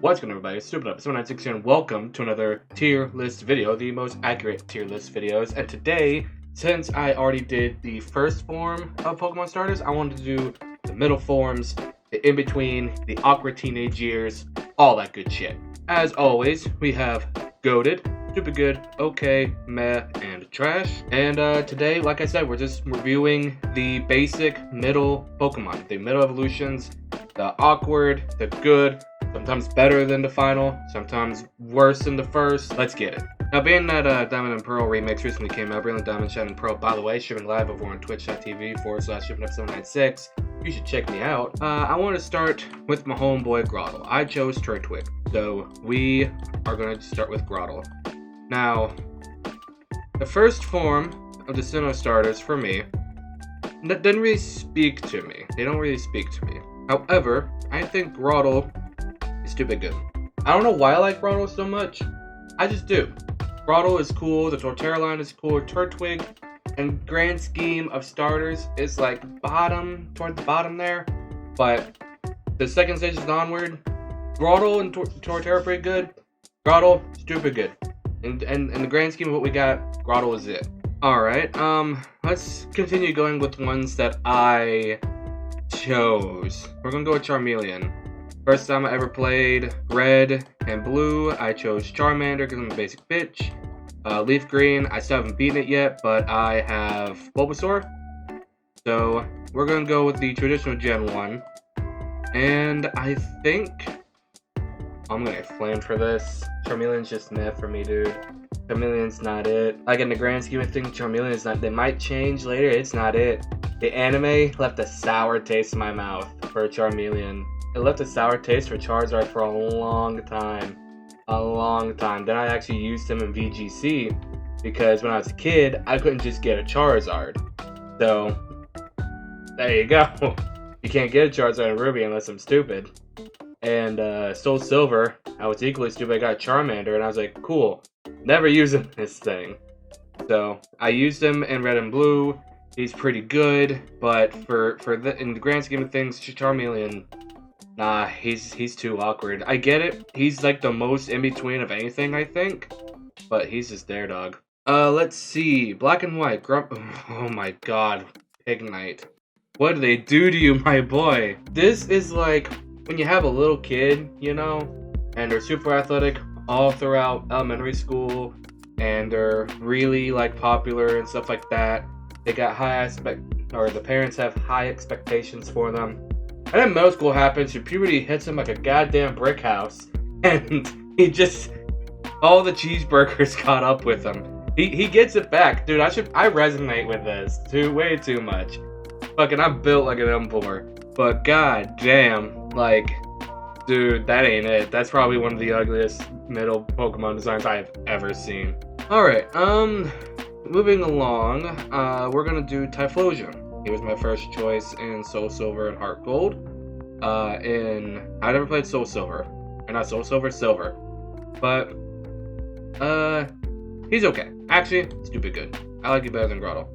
What's going on, everybody? It's Stupid Episode 96 here, and welcome to another tier list video, the most accurate tier list videos. And today, since I already did the first form of Pokemon starters, I wanted to do the middle forms, the in-between, the awkward teenage years, all that good shit. As always, we have Goated, Stupid Good, Okay, Meh, and Trash. And today, like I said, we're just reviewing the basic middle Pokemon, the middle evolutions, the awkward, the good, sometimes better than the final, sometimes worse than the first. Let's get it. Now, being that Diamond and Pearl remix recently came out, Brilliant Diamond, Shining Pearl, by the way, streaming live over on twitch.tv/StupidEpisode96. You should check me out. I want to start with my homeboy Grotle. I chose Turtwig, so we are going to start with Grotle. Now, the first form of the Sinnoh starters for me doesn't really speak to me. They don't really speak to me. However, I think Grotle is stupid good. I don't know why I like Grotle so much. I just do. Grotle is cool. The Torterra line is cool. Turtwig, and grand scheme of starters, is like toward the bottom there. But the second stage is onward. Grotle and Torterra are pretty good. Grotle, stupid good. And the grand scheme of what we got, Grotle is it. Alright, let's continue going with ones that I chose. We're gonna go with Charmeleon. First time I ever played Red and Blue, I chose Charmander because I'm a basic bitch. Leaf Green, I still haven't beaten it yet, but I have Bulbasaur. So, we're gonna go with the traditional Gen 1. And I think I'm gonna get flamed for this. Charmeleon's just meh for me, dude. Charmeleon's not it. Like, in the grand scheme of things, Charmeleon's not. They might change later, it's not it. The anime left a sour taste in my mouth for Charmeleon. It left a sour taste for Charizard for a long time. A long time. Then I actually used him in VGC because when I was a kid, I couldn't just get a Charizard. So, there you go. You can't get a Charizard in Ruby unless I'm stupid. And Soul Silver, I was equally stupid. I got a Charmander and I was like, cool. Never using this thing. So, I used him in Red and Blue. He's pretty good, but in the grand scheme of things, Charmeleon, nah, he's too awkward. I get it. He's like the most in between of anything, I think, but he's just there, dog. Let's see. Black and White. Oh my god. Ignite. What do they do to you, my boy? This is like when you have a little kid, you know, and they're super athletic all throughout elementary school, and they're really like popular and stuff like that. They got the parents have high expectations for them. And then middle school happens, your puberty hits him like a goddamn brick house, and all the cheeseburgers caught up with him. He gets it back, dude. I resonate with this way too much. Fucking, I'm built like an M4, but god damn, like, dude, that ain't it. That's probably one of the ugliest middle Pokemon designs I've ever seen. Alright, moving along, we're gonna do Typhlosion. He was my first choice in Soul Silver and Heart Gold. I never played Soul Silver. Or not Soul Silver, Silver. But, he's okay. Actually, stupid good. I like it better than Grotle.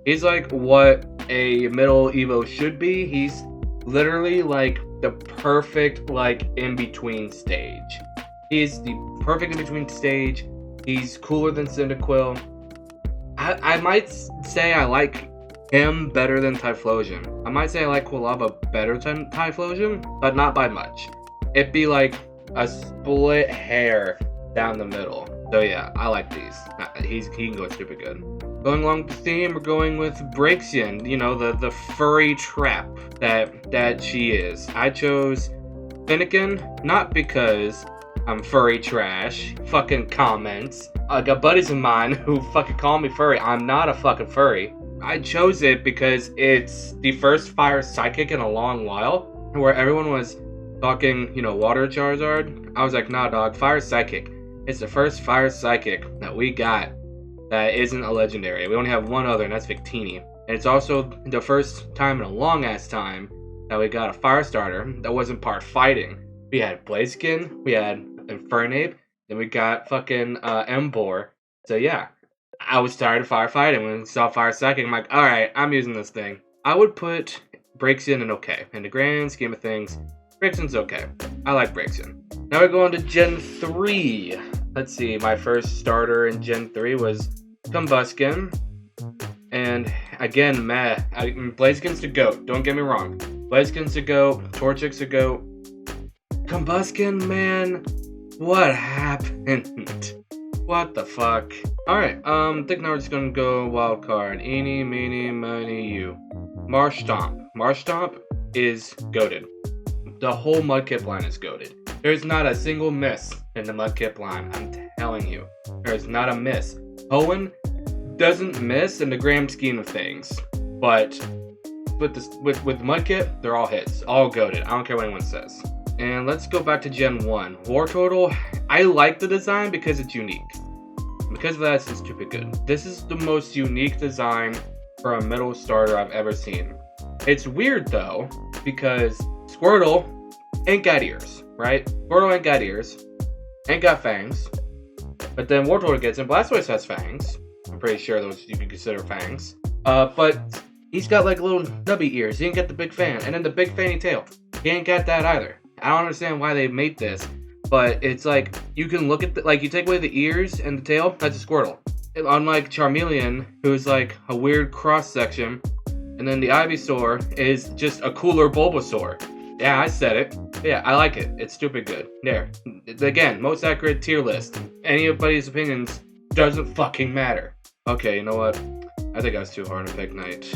He's like what a middle Evo should be. He's literally like the perfect, like, in-between stage. He's the perfect in-between stage. He's cooler than Cyndaquil. I might say I like him better than Typhlosion. I might say I like Quilava better than Typhlosion, but not by much. It'd be like a split hair down the middle. So yeah, I like these. He can go stupid good. Going along with the theme, we're going with Braxion. You know, the furry trap that she is. I chose Finnegan, not because I'm furry trash. Fucking comments. I got buddies of mine who fucking call me furry. I'm not a fucking furry. I chose it because it's the first fire psychic in a long while, where everyone was talking, you know, water Charizard. I was like, nah, dog, fire psychic. It's the first fire psychic that we got that isn't a legendary. We only have one other, and that's Victini. And it's also the first time in a long ass time that we got a fire starter that wasn't part fighting. We had Blaziken, we had Infernape, then we got fucking Emboar. So yeah. I was tired of firefighting. When I saw fire psychic, I'm like, alright, I'm using this thing. I would put Braxion in okay. In the grand scheme of things, Braxion's okay. I like Braxion. Now we're going to Gen 3. Let's see, my first starter in Gen 3 was Combuskin. And again, meh. Blaziken's the GOAT, don't get me wrong. Blaziken's the GOAT, Torchic's the GOAT. Combuskin, man, what happened? What the fuck? Alright, I think now we're just gonna go wild card. Eeny, meeny, miny, you. Marshtomp. Marshtomp is goated. The whole Mudkip line is goated. There's not a single miss in the Mudkip line, I'm telling you. There's not a miss. Hoenn doesn't miss in the grand scheme of things, but with Mudkip, they're all hits, all goated. I don't care what anyone says. And let's go back to Gen 1. Wartortle, I like the design because it's unique. Because of that, it's stupid good. This is the most unique design for a middle starter I've ever seen. It's weird though, because Squirtle ain't got ears, right? Squirtle ain't got ears, ain't got fangs. But then Wartortle gets in. Blastoise has fangs. I'm pretty sure those you can consider fangs. But he's got like little nubby ears. He ain't got the big fan. And then the big fanny tail. He ain't got that either. I don't understand why they made this. But it's like, you can look at like, you take away the ears and the tail, that's a Squirtle. Unlike Charmeleon, who's like a weird cross section. And then the Ivysaur is just a cooler Bulbasaur. Yeah, I said it. Yeah, I like it. It's stupid good. There. Again, most accurate tier list. Anybody's opinions doesn't fucking matter. Okay, you know what? I think I was too hard to pick Knight.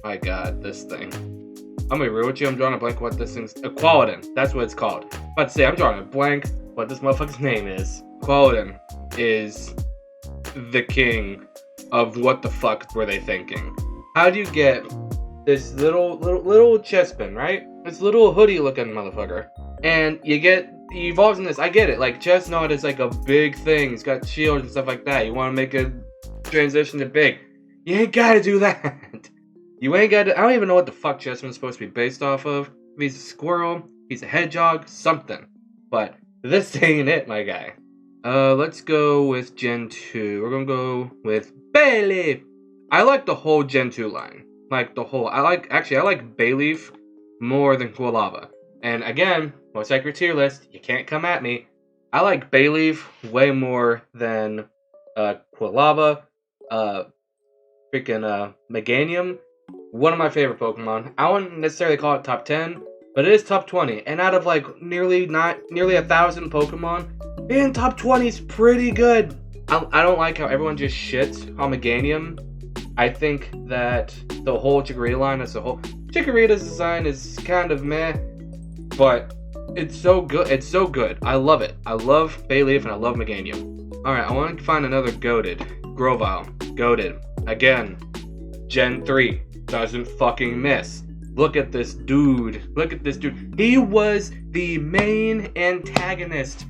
My god, this thing. I'm gonna be real with you, I'm drawing a blank what this thing's... Qualadin, that's what it's called. I'm about to say, I'm drawing a blank what this motherfucker's name is. Qualadin is the king of what the fuck were they thinking. How do you get this little chestpin, right? This little hoodie looking motherfucker. And he evolves in this. I get it, like Chestnut is like a big thing. He's got shields and stuff like that. You want to make a transition to big. You ain't gotta do that. You ain't gotta, I don't even know what the fuck Chestnut's supposed to be based off of. If he's a squirrel, he's a hedgehog, something. But this ain't it, my guy. Let's go with Gen 2. We're gonna go with Bayleaf. I like the whole Gen 2 line. Like the whole, I like Bayleaf more than Quilava. And again, most accurate tier list, you can't come at me. I like Bayleaf way more than Quilava, Meganium. One of my favorite Pokemon. I wouldn't necessarily call it top 10, but it is top 20. And out of like nearly 1,000 Pokemon, being top 20 is pretty good. I don't like how everyone just shits on Meganium. I think that the whole Chikorita line as a whole, Chikorita's design is kind of meh, but it's so good. It's so good. I love it. I love Bayleaf and I love Meganium. Alright, I want to find another goated. Grovyle. Goated. Again. Gen 3. Doesn't fucking miss. Look at this dude. Look at this dude. He was the main antagonist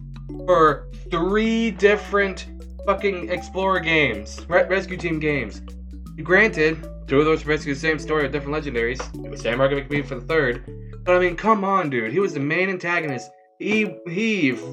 for 3 different fucking Explorer games. Rescue Team games. Granted, 2 of those rescue the same story with different legendaries. The same argument could be for the 3rd. But I mean, come on, dude. He was the main antagonist. He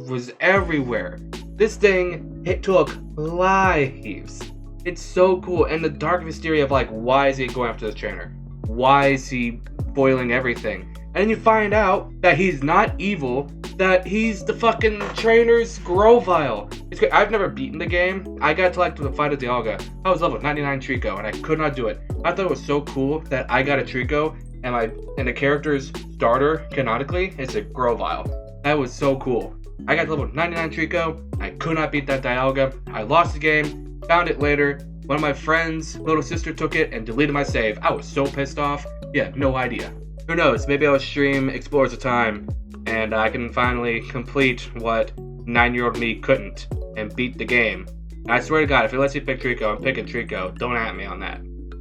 was everywhere. This thing, it took lives. It's so cool. And the dark mystery of like, why is he going after this trainer? Why is he boiling everything? And then you find out that he's not evil, that he's the fucking trainer's Grovyle. It's great. I've never beaten the game. I got to like the fight of Dialga. I was level 99 Trico and I could not do it. I thought it was so cool that I got a Trico and the character's starter, canonically, is a Grovyle. That was so cool. I got level 99 Trico. I could not beat that Dialga. I lost the game. Found it later. One of my friends' little sister took it and deleted my save. I was so pissed off. Yeah, no idea. Who knows? Maybe I'll stream Explorers of Time and I can finally complete what 9-year-old me couldn't and beat the game. And I swear to God, if it lets you pick Trico, I'm picking Trico. Don't at me on that.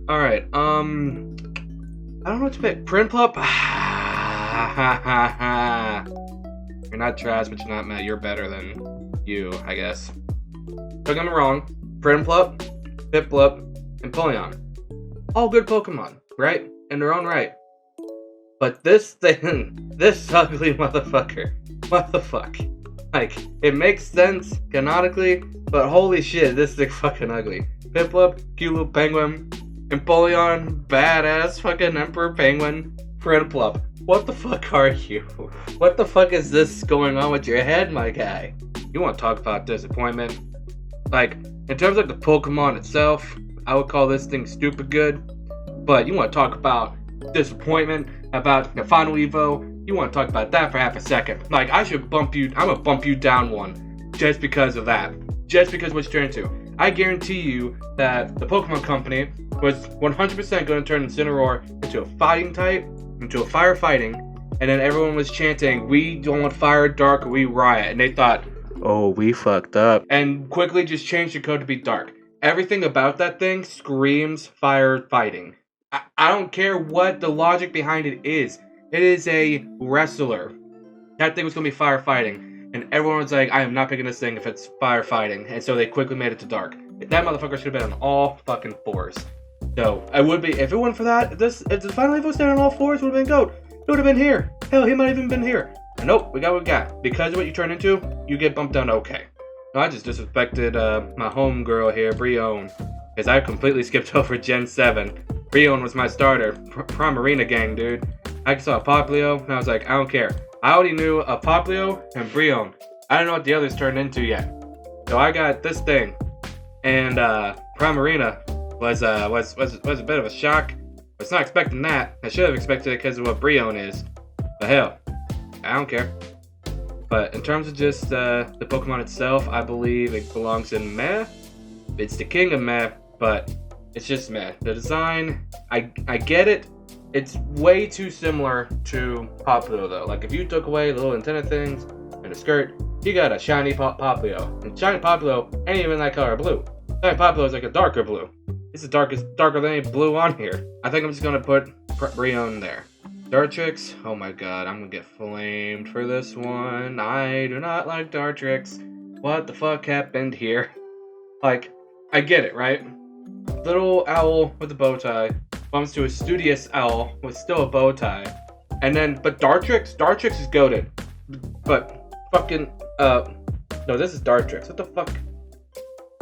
Alright, I don't know what to pick. Prinplup? You're not trash, but you're not mad. You're better than you, I guess. Don't get me wrong. Prinplup, Piplup, and Polion. All good Pokemon, right? In their own right. But this thing, this ugly motherfucker, what the fuck? Like, it makes sense canonically, but holy shit, this thing fucking ugly. Piplup, cute little penguin, Empoleon, badass fucking Emperor Penguin, Prinplup. What the fuck are you? What the fuck is this going on with your head, my guy? You want to talk about disappointment? Like, in terms of the Pokemon itself, I would call this thing stupid good. But you want to talk about disappointment, about the final Evo, you want to talk about that for half a second. Like, I'm gonna bump you down one just because of that. Just because what you turn into. I guarantee you that the Pokemon Company was 100% going to turn Incineroar into a fighting type, into a firefighting, and then everyone was chanting, "We don't want fire, dark, we riot," and they thought, "Oh, we fucked up," and quickly just changed the code to be dark. Everything about that thing screams firefighting. I don't care what the logic behind it is. It is a wrestler. That thing was going to be firefighting, and everyone was like, "I am not picking this thing if it's firefighting," and so they quickly made it to dark. That motherfucker should have been on all fucking fours. So, I would be, if it weren't for that, if the final Evo stayed on all fours, it would have been GOAT. It would have been here. Hell, he might have even been here. And nope, we got what we got. Because of what you turn into, you get bumped down to okay. No, I just disrespected my homegirl here, Braxion, because I completely skipped over Gen 7. Braxion was my starter. Primarina gang, dude. I saw a Popplio, and I was like, I don't care. I already knew a Popplio and Braxion. I don't know what the others turned into yet. So I got this thing. And Primarina was a bit of a shock. I was not expecting that. I should have expected it because of what Braxion is. But hell, I don't care. But in terms of just the Pokemon itself, I believe it belongs in meh. It's the king of meh, but it's just meh. The design, I get it. It's way too similar to Popplio though. Like if you took away the little antenna things and the skirt, you got a shiny Popplio. And shiny Popplio ain't even that color blue. Shiny Popplio is like a darker blue. This is darker than any blue on here. I think I'm just gonna put Braxion there. Dartrix, oh my god, I'm gonna get flamed for this one. I do not like Dartrix. What the fuck happened here? Like, I get it, right? Little owl with a bow tie bumps to a studious owl with still a bow tie. And then, but Dartrix is goated. But fucking, no, this is Dartrix.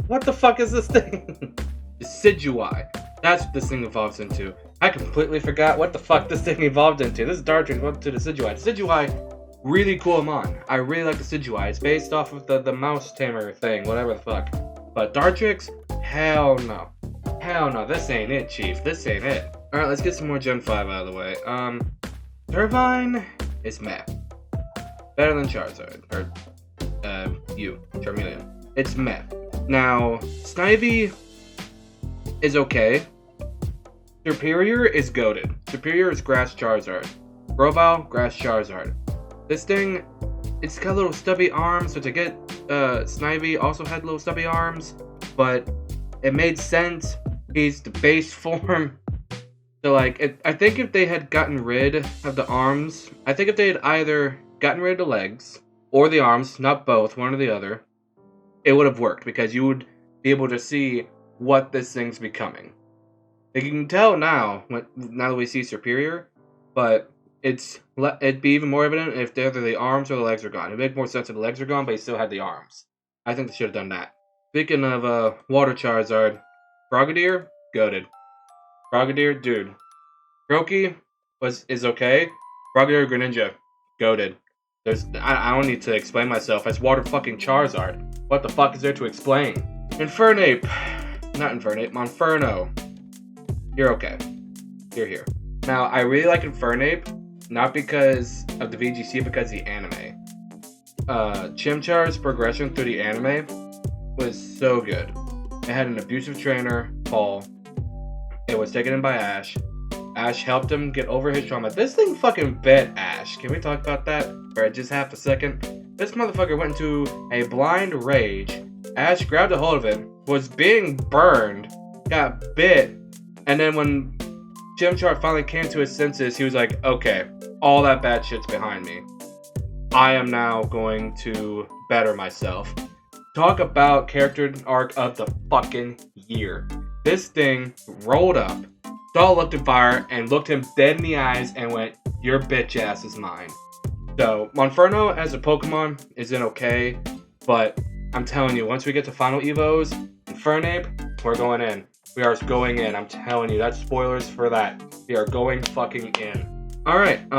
What the fuck is this thing? Decidueye. That's what this thing evolves into. I completely forgot what the fuck this thing evolved into. This is Dartrix, welcome to Decidueye. Decidueye, really cool Mon. I really like Decidueye. It's based off of the mouse tamer thing, whatever the fuck. But Dartrix, hell no. Hell no, this ain't it, chief. This ain't it. Alright, let's get some more Gen 5 out of the way. Turbine is meh. Better than Charizard. Or, Charmeleon. It's meh. Now, Snivy is okay. Superior is goated. Superior is Grass Charizard. Grovyle, Grass Charizard. This thing, it's got little stubby arms, so to get Snivy also had little stubby arms, but it made sense. He's the base form. So like, I think if they had gotten rid of the arms, I think if they had either gotten rid of the legs or the arms, not both, one or the other, it would have worked because you would be able to see what this thing's becoming. Like you can tell now, now that we see Superior, but it'd be even more evident if either the arms or the legs are gone. It'd make more sense if the legs are gone, but he still had the arms. I think they should have done that. Speaking of Water Charizard, Frogadier, goated. Frogadier, dude. Grookey is okay. Frogadier Greninja, goated. I don't need to explain myself. It's Water fucking Charizard. What the fuck is there to explain? Infernape. Not Infernape, Monferno. You're okay. You're here. Now, I really like Infernape, not because of the VGC, because of the anime. Chimchar's progression through the anime was so good. It had an abusive trainer, Paul. It was taken in by Ash. Ash helped him get over his trauma. This thing fucking bit Ash. Can we talk about that for just half a second? This motherfucker went into a blind rage. Ash grabbed a hold of it, was being burned, got bit, and then when Chimchar finally came to his senses, he was like, okay, all that bad shit's behind me. I am now going to better myself. Talk about character arc of the fucking year. This thing rolled up, saw Electric Fire, and looked him dead in the eyes and went, your bitch ass is mine. So, Monferno as a Pokemon isn't okay, but I'm telling you, once we get to Final Evos, Infernape, we're going in. We are going in, I'm telling you, that's spoilers for that. We are going fucking in. Alright,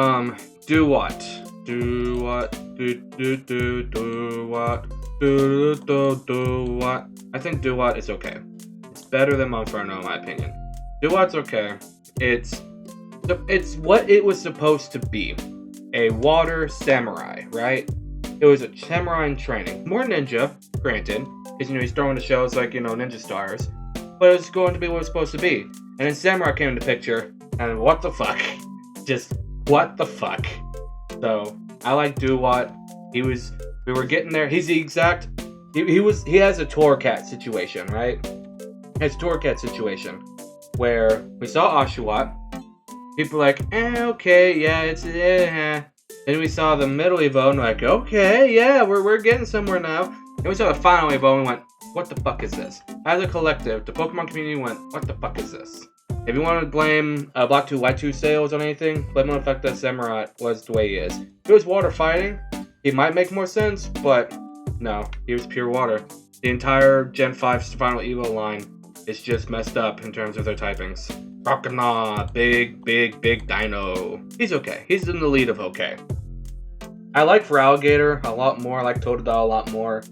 do what? Do what? Do what? Do what? I think do what is okay. It's better than Monferno in my opinion. Do what's okay. It's what it was supposed to be. A water samurai, right? It was a samurai in training. More ninja, granted, because he's throwing the shells like, ninja stars. But it was going to be what it was supposed to be. And then samurai came into picture, and what the fuck? Just what the fuck? So I like do what. We were getting there. He's the exact. He has a Torcat situation, right? He has a Torcat situation where we saw Oshawott. People were like, okay, yeah, it's Then we saw the middle Evo and like, okay, yeah, we're getting somewhere now. Then we saw the final Evo and went, what the fuck is this? As a collective, the Pokemon community went, what the fuck is this? If you want to blame Block 2 White 2 sales on anything, blame on the fact that Samurai was the way he is. If it was water fighting, he might make more sense, but no, he was pure water. The entire Gen 5 Final Evo line is just messed up in terms of their typings. Croconaw, big dino. He's okay. He's in the lead of okay. I like Feraligatr a lot more. I like Totodile a lot more.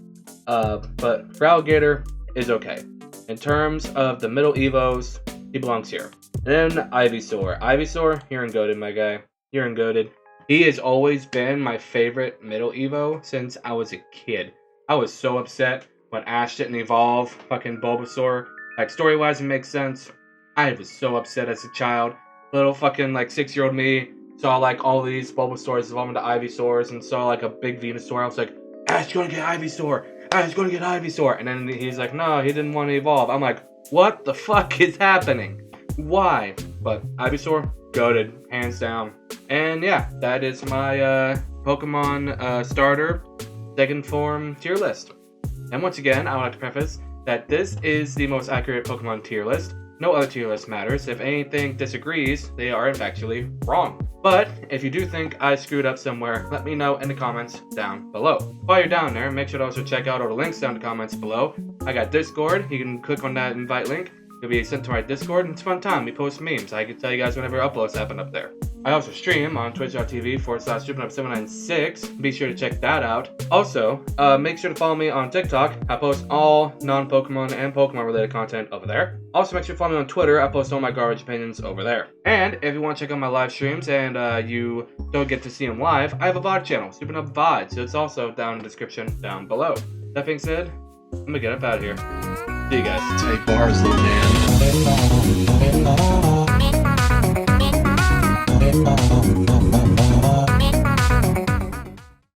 But Feraligatr is okay. In terms of the middle Evos, he belongs here. And then Ivysaur. Ivysaur, you're ungoated, my guy. You're ungoated. He has always been my favorite middle Evo since I was a kid. I was so upset when Ash didn't evolve fucking Bulbasaur. Like, story-wise, it makes sense. I was so upset as a child. Little fucking, 6-year-old me saw, all these Bulbasaurs evolve into Ivysaurs and saw, a big Venusaur. I was like, Ash, gonna get Ivysaur! Ash, gonna get Ivysaur! And then he's like, no, he didn't want to evolve. I'm like, what the fuck is happening? Why? But Ivysaur, goated, hands down. And yeah, that is my Pokemon starter second form tier list. And once again, I would like to preface that this is the most accurate Pokemon tier list. No other tier list matters. If anything disagrees, they are factually wrong. But if you do think I screwed up somewhere, let me know in the comments down below. While you're down there, make sure to also check out all the links down in the comments below. I got Discord. You can click on that invite link. You'll be sent to my Discord, and it's a fun time. We post memes. I can tell you guys whenever uploads happen up there. I also stream on twitch.tv/StupidUp796. Be sure to check that out. Also, make sure to follow me on TikTok. I post all non-Pokemon and Pokemon-related content over there. Also, make sure to follow me on Twitter. I post all my garbage opinions over there. And if you want to check out my live streams and you don't get to see them live, I have a VOD channel, Stupid Up VOD, so it's also down in the description down below. That being said, I'm gonna get up out of here. See you guys. Tight bars, little man.